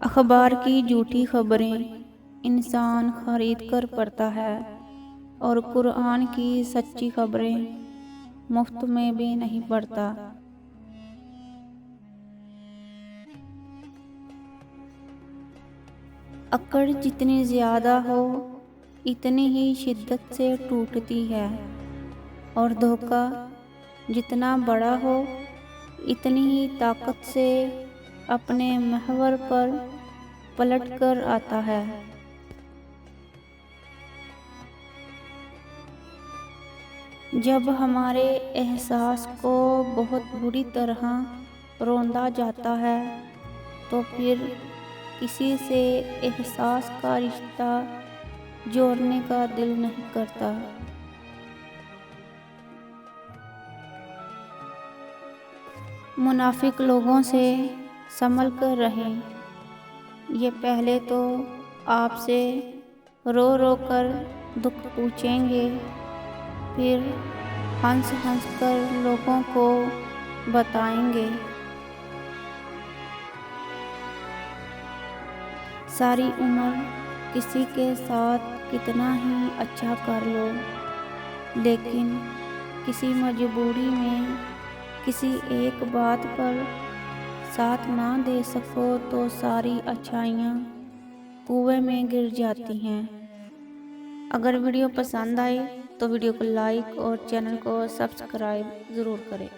अखबार की झूठी खबरें इंसान खरीद कर पढ़ता है और कुरान की सच्ची खबरें मुफ्त में भी नहीं पढ़ता। अकड़ जितनी ज़्यादा हो इतनी ही शिद्दत से टूटती है और धोखा जितना बड़ा हो इतनी ही ताकत से अपने महवर पर पलट कर आता है। जब हमारे एहसास को बहुत बुरी तरह रौंदा जाता है तो फिर किसी से एहसास का रिश्ता जोड़ने का दिल नहीं करता। मुनाफिक लोगों से संभल कर रहें। ये पहले तो आपसे रो रो कर दुख पूछेंगे, फिर हंस हंस कर लोगों को बताएंगे। सारी उम्र किसी के साथ कितना ही अच्छा कर लो, लेकिन किसी मजबूरी में किसी एक बात पर साथ ना दे सको तो सारी अच्छाइयाँ कुएं में गिर जाती हैं। अगर वीडियो पसंद आए तो वीडियो को लाइक और चैनल को सब्सक्राइब ज़रूर करें।